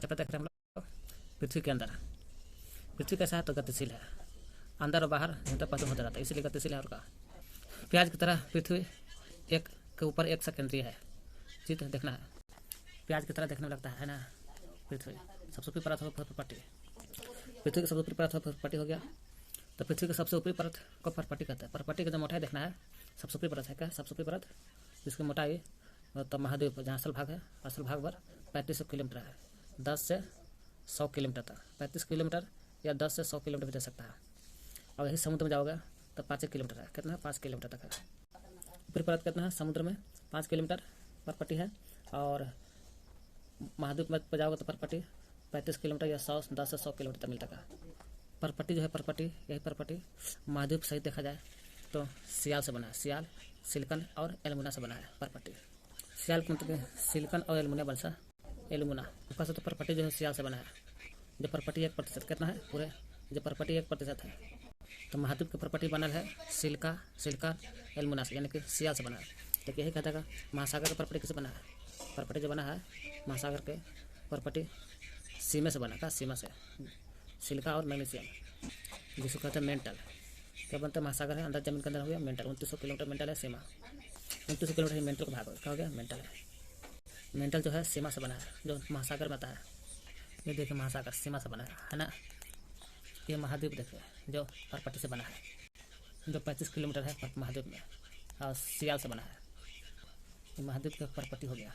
Chapter देख रहे हैं हम लोग पृथ्वी के अंदर। पृथ्वी कैसा है तो गतिशील है, अंदर और बाहर निरंतर परिवर्तन होता रहता है, इसीलिए गतिशील है। और कहा प्याज की तरह पृथ्वी एक के ऊपर एक सकेंद्रीय है। चित्र देखना है, प्याज की तरह देखने में लगता है ना। पृथ्वी सबसे ऊपरी परत हो परपटी, पृथ्वी की सबसे ऊपरी परत हो परपटी हो गया। तो पृथ्वी की सबसे ऊपरी परत को परपटी कहते हैं। परपटी की जो मोटाई देखना है, सबसे ऊपरी परत है क्या, सबसे ऊपरी परत जिसकी मोटाई तो महाद्वीप जहाँ असल भाग है, असल भाग पर 3500 किलोमीटर है। 10 से 100 किलोमीटर तक, 35 किलोमीटर या 10 से 100 किलोमीटर भी दे सकता है। और यही समुद्र में जाओगे तो 5 किलोमीटर है। कितना है, 5 किलोमीटर तक है। ऊपरी परत कितना है समुद्र में, 5 किलोमीटर परपटी है। और महाद्वीप में जाओगे तो परपटी 35 किलोमीटर या 10 से 100 किलोमीटर तक मिलता है। परपटी जो है, परपटी यही परपटी महाद्वीप सहित देखा जाए तो सियाल से बना है। सियाल, सिलिकन और एल्युमिना से बना है परपटी। सियाल के मतलब सिलिकन और एल्युमिना बन एल्युमिना ऊपर से। तो परपटी जो है सियाल से बना है। जो परपटी 1% कितना है पूरे, जो परपटी 1% है तो महाद्वीप की परपटी बनल है सिलिका एल्युमिना से, यानी कि सियाल से बना है। तो यही कहता है महासागर का परपटी किससे बना है, परपटी जो बना है महासागर के परपटी सीमे से बना था, सीमा से सिलिका और मैग्नीशियम जिसको कहते हैं मेंटल। क्या बनता है, महासागर है अंदर जमीन के अंदर हो गया मेंटल। 2900 किलोमीटर मेंटल है सीमा, 2900 किलोमीटर ही मेंटल का भाग क्या हो गया मेंटल है। मेंटल जो है सीमा से बना है, जो महासागर में आता है। ये देखिए महासागर सीमा से बना है ना। ये महाद्वीप देखिए जो परपटी से बना है, जो 35 किलोमीटर है महाद्वीप में और सियाल से बना है। ये महाद्वीप का परपटी हो गया।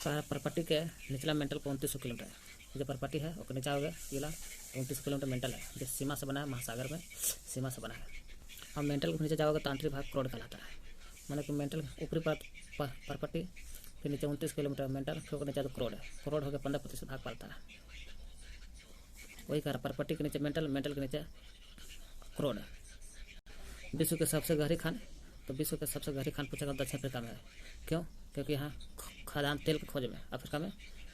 परपटी के निचला मेंटल को 2900 किलोमीटर है। जो परपटी है वो नीचा हो गया गीला 29 किलोमीटर मेंटल है, जो सीमा से बना है महासागर में सीमा से बना है। और मेंटल के नीचे जाओगे तो आंतरिक भाग क्रोड कहलाता है। माने कि मेंटल ऊपरी परपटी, फिर नीचे 29 किलोमीटर मेंटल, फिर नीचे तो क्रोड है। क्रोड हो गया 15% भाग पालता है। वही कह रहा परपटी के नीचे मेंटल, मेंटल के नीचे क्रोड है। विश्व के सबसे गहरी खान, तो विश्व के सबसे गहरी खान पूछेगा दक्षिण अफ्रीका में है। क्यों, क्योंकि यहाँ खदान तेल के खोज में, अफ्रीका में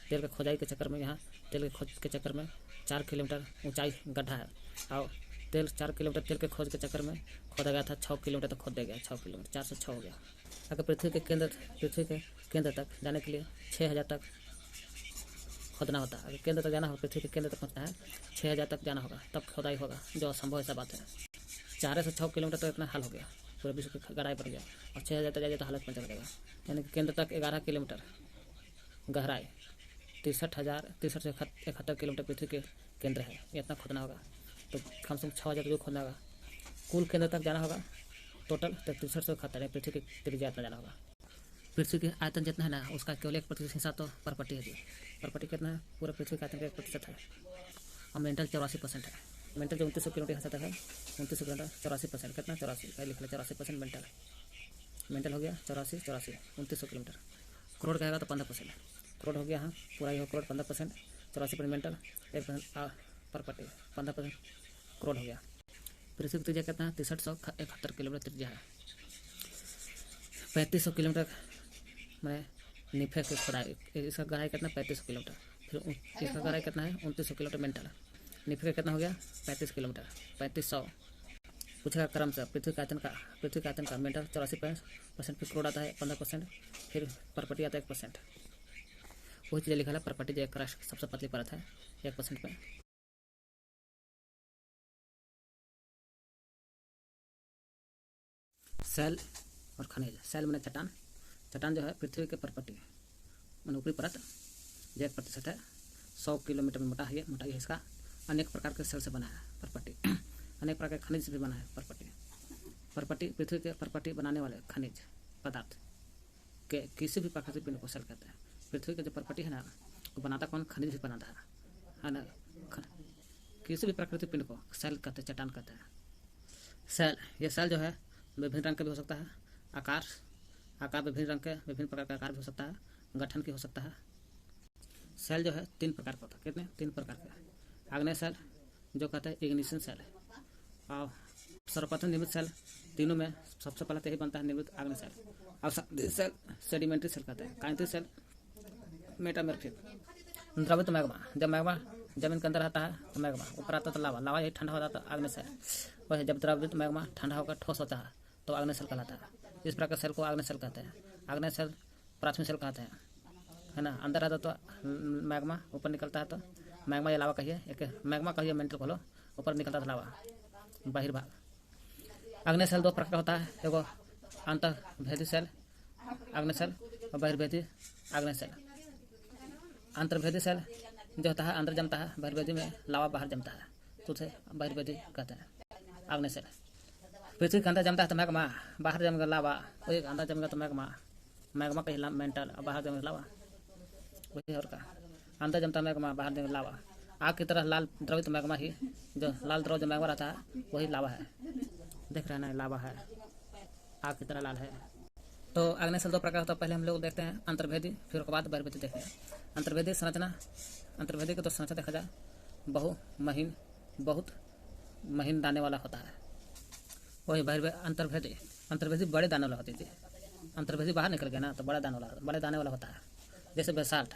तेल के खोजाई के चक्कर में, यहाँ तेल के खोज के चक्कर में 4 किलोमीटर ऊंचाई गड्ढा है। और 4 किलोमीटर तेल के खोज के चक्कर में खोदा गया था, 6 किलोमीटर तक खोद गया, 6 किलोमीटर 4 से 6 हो गया। अगर पृथ्वी के केंद्र तक जाने के लिए 6000 तक खोदना होता है। अगर केंद्र तक जाना हो, पृथ्वी के केंद्र तक पहुँचना है 6000 तक जाना होगा, तब खोदाई होगा, जो असंभव ऐसा बात है। 4 से 6 किलोमीटर तक इतना हाल हो गया, पूरे विश्व की गहराई पर गया। और 6000 तक जाइए तो हालत में चल जाएगा। यानी कि केंद्र तक 11 किलोमीटर गहराई, 63 से 71 किलोमीटर पृथ्वी के केंद्र है। ये इतना खोदना होगा तो कम से कम 6000 तक खोदना होगा। कुल केंद्र तक जाना होगा टोटल तो 63 से 71, पृथ्वी की त्रिज्या इतना जाना होगा। पृथ्वी के आयतन जितना है ना, उसका केवल 1% हिस्सा तो परपटी है। परपटी कितना है, पूरा पृथ्वी का आयतन का 1% है। और मेंटल 84% है। मेंटल जो 2900 किलोमीटर हिस्सा तक है, 2900 किलोमीटर 84%, कितना 84 लिख लिया, 84% मेंटल हो गया। 84 2900 किलोमीटर। करोड़ कहेगा तो 15%, करोड़ हो गया। हाँ पूरा ही हो करोड़ 15%, 84% मेंटल, 1% परपटी, 15% करोड़ हो गया। पृथ्वी की त्रिज्या कितना है, 6371 किलोमीटर त्रिज्या है। 3500 किलोमीटर मैंने निफे की खुदाई, इसका गहराई कितना 3500 किलोमीटर। फिर इसका गहराई कितना है 2900 किलोमीटर मेंटल। निफे का कितना हो गया 35 किलोमीटर, 3500 पूछेगा क्रम से। पृथ्वी का आयतन का मेंटल 84%, फिर करोड़ आता है 15%, फिर परपटी आता है 1%। वही चीज़ें लिखा है परपटी जो एक राष्ट्र सबसे पतली परत है 1% पे। सेल और खनिज। सेल मैंने चट्टान जो है पृथ्वी के परपटी मैंने ऊपरी परत जो 1% है, 100 किलोमीटर में मोटाई है इसका। अनेक प्रकार के सेल से बना है परपटी, अनेक प्रकार के खनिज से भी बना है परपटी। पृथ्वी के परपटी बनाने वाले खनिज पदार्थ के किसी भी प्राकृतिक पिंड को सेल कहते हैं। पृथ्वी का जो परपटी है ना, वो बनाता कौन, खनिज भी बनाता है ना। किसी भी प्राकृतिक पिंड को सेल कहते हैं, चट्टान कहते हैं। सेल, ये सेल जो है विभिन्न रंग का भी हो सकता है, आकार विभिन्न रंग के, विभिन्न प्रकार का आकार भी हो सकता है, गठन की हो सकता है। सेल जो है 3 प्रकार का होता है। कितने, 3 प्रकार के। आग्नेय सेल जो कहते हैं इग्निशन सेल, और सर्वप्रथम निर्मित सेल तीनों में सबसे पहले तो यही बनता है निर्मित आग्नेय सेल। और सेल सेडिमेंट्री सेल कहते हैं। कांतिक सेल मेटामॉर्फिक। द्रवित मैग्मा, जब मैग्मा जमीन के अंदर रहता है तो मैग्मा, ऊपर आता तो लावा यही ठंडा होता है तो आग्नेय सेल। वही जब द्रवित मैग्मा ठंडा होकर ठोस होता है तो आग्नेय सेल कहलाता है। इस प्रकार सेल को आग्नेय सेल कहते हैं। आग्नेय सेल प्राथमिक सेल कहते हैं, है ना। अंदर आता तो मैग्मा, ऊपर निकलता है तो मैग्मा या लावा कहिए, एक मैग्मा कहिए, मेंटल खोलो, ऊपर निकलता था लावा बहिर्भाग। अग्नि सेल दो प्रकार होता है, एगो अंतर्भेदी सेल अग्नि सेल और बहिर्भेदी अग्नि सेल। अंतर्भेदी सेल जो होता है अंदर जमता है, बहिर्भेदी में लावा बाहर जमता है, तो उसे बहिर्भेदी कहते हैं। अग्नि सेल पृथ्वी के अंदर जमता है तो मैग्मा, बाहर जमेगा लावा, वही अंदर जमेगा तो मैग्मा, मैग्मा कहिए मेंटल और बाहर जमेगा लावा, वही और का। अंदर जमता मैग्मा, बाहर जमेगा लावा। आग की तरह लाल द्रवित मैग्मा ही, जो लाल द्रव जो मैग्मा रहता है वही लावा है। देख रहे हैं ना, लावा है, आग की तरह लाल है। तो अग्नि सेल दो प्रकार होता है। पहले हम लोग देखते हैं अंतर्भेदी, फिर उसके बाद बहिर्भेदी देखते हैं। अंतर्भेदी संरचना, अंतर्भेदी की तो संरचना देखा जाए बहुत महीन दाने वाला होता है, वही अंतर्भेदी। अंतर्भेदी बड़े दाने वाला होती थी, अंतर्भेदी बाहर निकल गया ना तो बड़े दाने वाला होता है। जैसे बेसाल्ट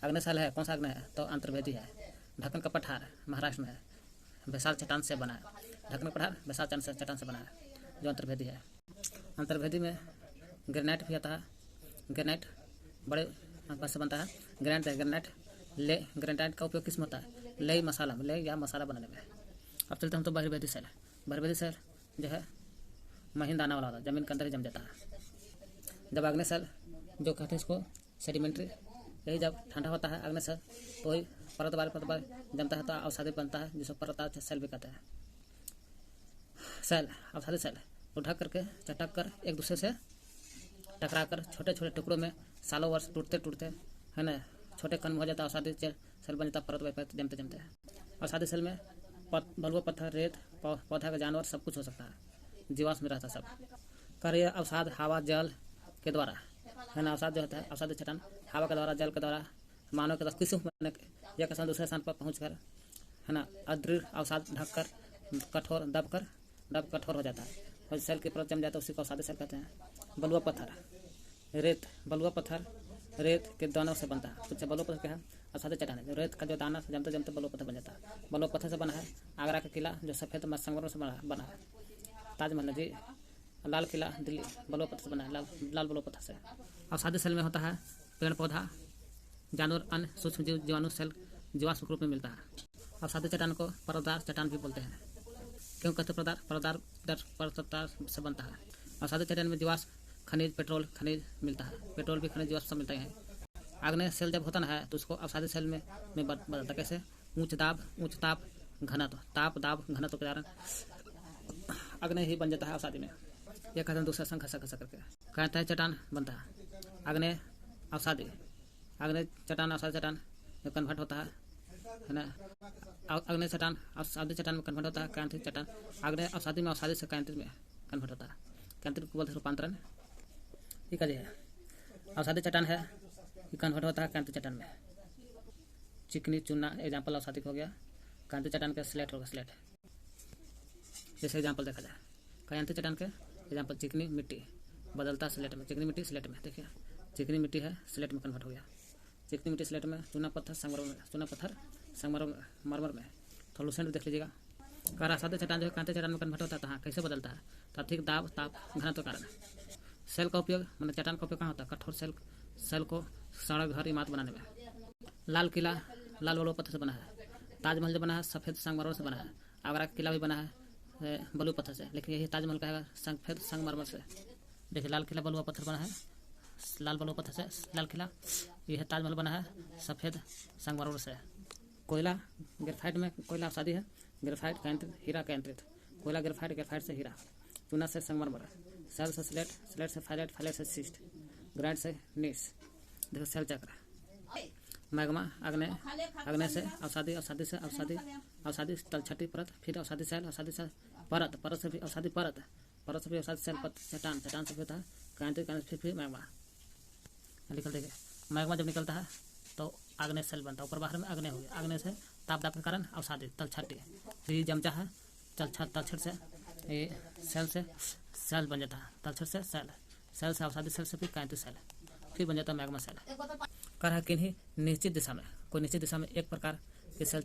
अग्नि सेल है, कौन सा अग्नि है तो अंतर्भेदी है। ढक्कन का पठार महाराष्ट्र में है, बेसाल्ट चट्टान से बना है। ढक्कन का पठार बेसाल्ट चट्टान से बना है, जो अंतर्भेदी है। अंतर्भेदी में ग्रेनाइट भी आता है। ग्रेनाइट बड़े पास से बनता है। ग्रेनाइट का उपयोग किस में होता है, लेई मसाला में, लेई या मसाला बनाने में। अब चलते हम तो बहिर्भेदी सेल। बहिर्भेदी सेल जो है महीन दाना वाला होता है, जमीन के अंदर ही जम जाता है। जब अग्नि सेल जो कहते हैं इसको सेडिमेंट्री, यही जब ठंडा होता है अग्नि सेल तो वही परत बार जमता है तो अवसादी बनता है, जिसको परत सेल भी कहते हैं। सेल अवसादी सेल तो ढक करके चटक कर एक दूसरे से टकरा कर छोटे छोटे टुकड़ों में सालों वर्ष टूटते है ना, छोटे कण हो जाता है। अवसादी सेल बन जाता है परत बार जमते जमते। अवसादी सेल में बलुआ पत्थर, रेत, पौधा का जानवर सब कुछ हो सकता है, जीवाश्म में रहता है सब। कार्य अवसाद हवा जल के द्वारा है ना। अवसाद जो होता है, अवसादी चट्टान हवा के द्वारा, जल के द्वारा, मानव के द्वारा किसी एक स्थान दूसरे स्थान पर पहुँच कर है ना, अदृढ़ अवसाद ढककर कठोर दब कठोर हो जाता है और सेल की परत जम जाता है, उसी को अवसादी सेल कहते हैं। बलुआ पत्थर, रेत, बलुआ पत्थर रेत के दानों से बनता है। कुछ बलुआ पत्थर क्या है, अवसादी चट्टान है। रेत का जो दाना जमते जमते बलुआ पत्थर बन जाता है। बलुआ पत्थर से बना है आगरा का किला, जो सफ़ेद संगमरमर से बना है। ताजमहल जी, लाल किला दिल्ली बलुआ पत्थर से बना है, लाल बलुआ पत्थर से। अवसादी सेल में होता है पेड़ पौधा, जानवर, अन्य सूक्ष्म जीव, जीवाणु सेल जीवाश्म के रूप में मिलता है। अवसादी चट्टान को परतदार चट्टान भी बोलते हैं। क्यों कहते परतदार से बनता है। अवसादी चट्टान में जीवाश्म खनिज, पेट्रोल खनिज मिलता है। पेट्रोल भी खनिज जीवाश्म सब मिलता है। आग्नेय सेल जब होता है तो उसको अवसादी सेल में बदलता है। कैसे, उच्च ताप घनत्व, ताप दाब घनत्व के कारण अग्नि ही बन जाता है अवसादी में। यह कहते हैं दूसरा संघ घसा करके कहता है चट्टान बनता है। आग्नेय अवसादी, आग्नेय चट्टान अवसादी चट्टान में कन्वर्ट होता है ना। आग्नेय चट्टान अवसादी चट्टान में कन्वर्ट होता है कैंथिक चट्टान। आग्नेय अवसादी में अवसादी से कैंथिक में कन्वर्ट होता है। कैंथिक को बोलते हैं रूपांतरण। ठीक है, अवसादी चट्टान है, ये कन्वर्ट होता है कैंथिक चट्टान में। चिकनी चूना एग्जाम्पल अवसादी हो गया। कैंथिक चट्टान के स्लेट होगा, स्लेट जैसे एग्जाम्पल देखा जाए। कैंथिक चट्टान के एग्जाम्पल चिकनी मिट्टी बदलता है स्लेट में, चिकनी मिट्टी स्लेट में। देखिए चिकनी मिट्टी है, स्लेट में कन्वर्ट हो गया। चिकनी मिट्टी स्लेट में, चूना पत्थर संगमरमर में। तो लूसेंट देख लीजिएगा। कह अवसादी चट्टान जो है कैंथिक चट्टान में कन्वर्ट होता है, तो हाँ कैसे बदलता है, तो अधिक दाब ताप घनत्व कारण। सेल का उपयोग, मतलब चट्टान का उपयोग कहाँ होता है, कठोर सेल को सड़क घर इमारत बनाने में। लाल किला लाल बलुआ पत्थर से बना है। ताजमहल जो बना है सफ़ेद संगमरमर से बना है। आगरा का किला भी बना है बलुआ पत्थर से, लेकिन यही ताजमहल का है सफ़ेद संगमरमर से। देखिए लाल किला बलुआ पत्थर बना है, लाल बलुआ पत्थर से लाल किला। यह ताजमहल बना है सफ़ेद संगमरमर से। कोयला ग्रेफाइट में, कोयला अवसादी है। ग्रेफाइट कैंथिक, हीरा कैंथिक। कोयला ग्रेफाइट से हीरा। चूना से संगमरमर। सेल से स्लेट से फाइलेट से सिस्ट। ग्राइट से नीस। देखो सेल चक्र। मैग्मा अग्नि से अवसादी तलछटी परत, फिर अवसादी सेल परत से भी अवसादी सेल चट्टान से भी होता है कैंथिक, फिर मैग्मा निकल। देखिए मैग्मा जब निकलता है तो आग्नेय सेल बनता है, ऊपर बाहर में आग्नेय हो गया। आग्नेय से ताप दाब के कारण अवसादी तलछटी, फिर ये जमता है तलछट से, ये सेल बन जाता है। तलछट से सेल से अवसादी सेल से फिर कैंथिक सेल, फिर बन जाता है मैग्मा सेल। कर है किन्हीं निश्चित दिशा में, कोई निश्चित दिशा में एक प्रकार के सेल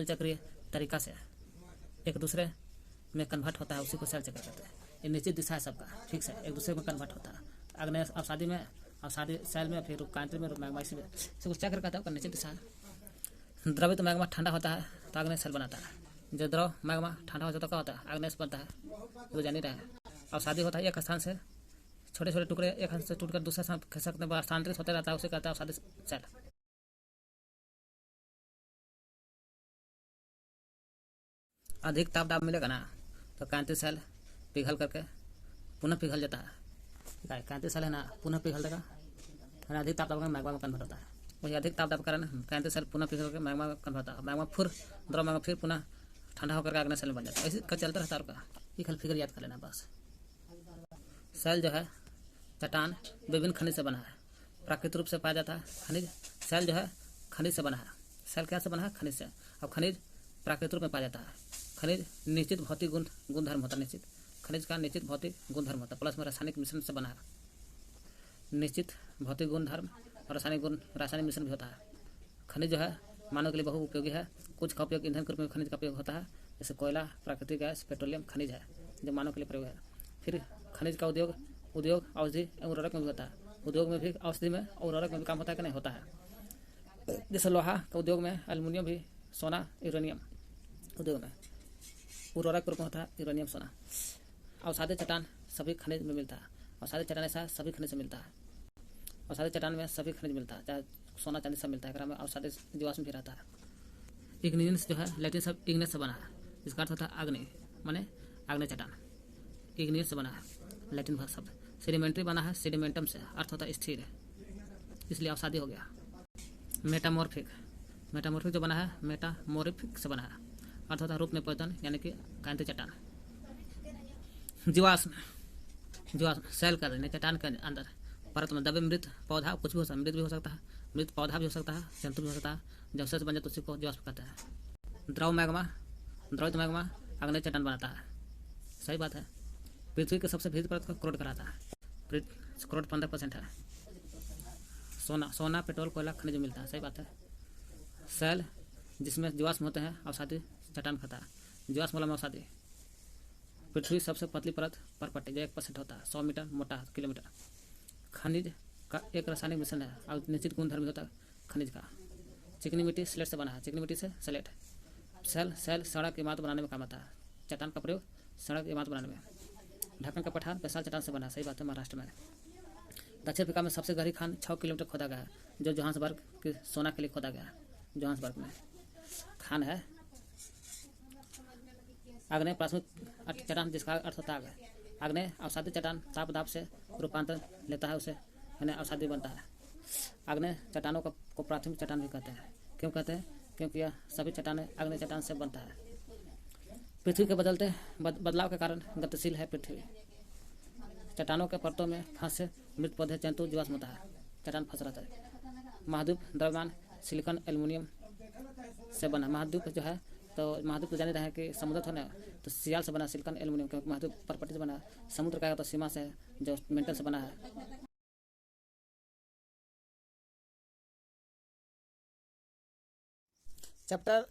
चक्रीय तरीका से एक दूसरे में कन्वर्ट होता है, उसी को सेल चक्र कहते हैं। ये निश्चित दिशा है सबका, ठीक से एक दूसरे में कन्वर्ट होता है। आग्नेय अवसादी में अवसादी सेल में, फिर कांति में, मैग्मा, इसी में से कुछ चक्र कहता है निश्चित दिशा। द्रवित मैग्मा ठंडा होता है तो आग्नेय सेल बनाता है। जो द्रव मैग्मा ठंडा हो जाता है तो क्या होता है? आग्नेय बनता है, वो जान ही रहा है। अवसादी होता है एक स्थान से छोटे छोटे टुकड़े एक स्थान से टूटकर दूसरे स्थान खिसकने पर स्थानांतरित होते रहता है, उसे कहता है अवसादी सेल। अधिक ताप दाब मिलेगा ना तो कांति सेल पिघल करके पुनः पिघल जाता है। कांति सेल है ना पुनः पिघल देगा, अधिक ताप दाब का मैग्मा में कन्वर्ट होता है। वही अधिक ताप दाब के कारण कांति सेल पुनः पिघल करके मैग्मा में कन्वर्ट होता है। मैग्मा फिर द्रव मैग्मा फिर पुनः ठंडा होकर आग्नेय सेल में बन जाता है। ऐसे चलता रहता है। ये खाली फिगर याद कर लेना बस। सेल जो है चट्टान विभिन्न खनिज से बना है, प्राकृतिक रूप से पाया जाता है खनिज। सेल जो है खनिज से बना है। सेल क्या से बना है? खनिज से। अब खनिज प्राकृतिक रूप में पाया जाता है। खनिज निश्चित भौतिक गुणधर्म होता है। निश्चित खनिज का निश्चित भौतिक गुणधर्म होता है, प्लस में रासायनिक मिश्रण से बना है। निश्चित भौतिक गुणधर्म और रासायनिक मिश्रण भी होता है। खनिज जो है मानव के लिए बहु उपयोगी है। कुछ का उपयोग ईंधन के रूप में खनिज का उपयोग होता है, जैसे कोयला, प्राकृतिक गैस, पेट्रोलियम खनिज है जो मानव के लिए प्रयोग है। फिर खनिज का उद्योग औषधि एवं उर्वरक में भी होता है। उद्योग में भी, औषधि में और उर्वरक में भी काम होता है कि नहीं? होता है। जैसे लोहा का उद्योग में एल्युमिनियम भी, सोना, यूरेनियम उद्योग में उर्वरक रूप में होता है यूरेनियम, सोना। अवसादी चट्टान सभी खनिज में मिलता है। अवसादी चट्टान ऐसा सभी खनिज से मिलता है। अवसादी चट्टान में सभी खनिज मिलता है, चाहे सोना चांदी सब मिलता है। अवसादी जीवाश्म भी रहता है। इग्नियस जो है लैटिन शब्द इग्नियस से बना है, जिसका अर्थ होता है आग्नेय, माने आग्नेय चट्टान। इग्नियस से बना है लैटिन भाषा शब्द। सेडिमेंट्री बना है सेडिमेंटम से, अर्थ होता है स्थिर, इसलिए अवसादी हो गया। मेटामॉर्फिक जो बना है मेटामॉर्फिक से बना है, अर्थ होता है रूप में परिवर्तन, यानी कि कांति चट्टान। जीवाश्म सेल का चट्टान के अंदर परत में दबे मृत पौधा, कुछ भी हो सकता है। मृत भी हो सकता है, मृत पौधा भी हो सकता है, जंतु भी हो सकता है। जब से बन जाए तो उसी को जीवाश्म कहते हैं। द्रवित मैग्मा आग्नेय चट्टान बनाता है, सही बात है। पृथ्वी के सबसे भीतर परत को क्रोड कराता है। क्रोड 15% है। सोना, पेट्रोल, कोयला खनिज मिलता है, सही बात है। सेल जिसमें जीवाश्म होते हैं अवसादी चट्टान खाता है। जीवाश्म वाला में अवसादी। पृथ्वी सबसे पतली परत पर पट्टी जो 1% होता है, 100 मीटर मोटा किलोमीटर। खनिज का एक रासायनिक मिश्रण है और निश्चित गुणधर्म होता है खनिज का। चिकनी मिट्टी स्लेट से बना है, चिकनी मिट्टी से स्लेट। सेल सड़क इमारत बनाने में काम आता है। चट्टान का प्रयोग सड़क इमारत बनाने में। ढक्कन का पठार विशाल चट्टान से बना, सही बात है, महाराष्ट्र में। दक्षिण अफ्रीका में सबसे गहरी खान 6 किलोमीटर खोदा गया है, जो जोहान्सबर्ग के सोना के लिए खोदा गया है। जोहान्सबर्ग में खान है। आग्नेय प्राथमिक चट्टान, जिसका अर्थ होता है आग्नेय। अवसादी चट्टान ताप दाब से रूपांतर लेता है, उसे यानी अवसादी बनता है। आग्नेय चट्टानों को प्राथमिक चट्टान भी कहते हैं। क्यों कहते हैं? क्योंकि यह सभी चट्टानें आग्नेय चट्टान से बनता है। पृथ्वी के बदलाव के कारण गतिशील है पृथ्वी। चट्टानों के परतों में फंसे मृत पौधे, जंतु, जीवाश्म होता है। चट्टान फंस रहता है। महाद्वीप द्रव्यमान सिलिकॉन एल्युमिनियम से बना। महाद्वीप जो है तो महाद्वीप तो जाने रहे हैं कि समुद्र था ना, तो सियाल से बना सिलिकॉन एल्युमिनियम, क्योंकि महाद्वीप परपट्टी से बना। समुद्र का तो सीमा से जो मेंटल से बना है। चैप्टर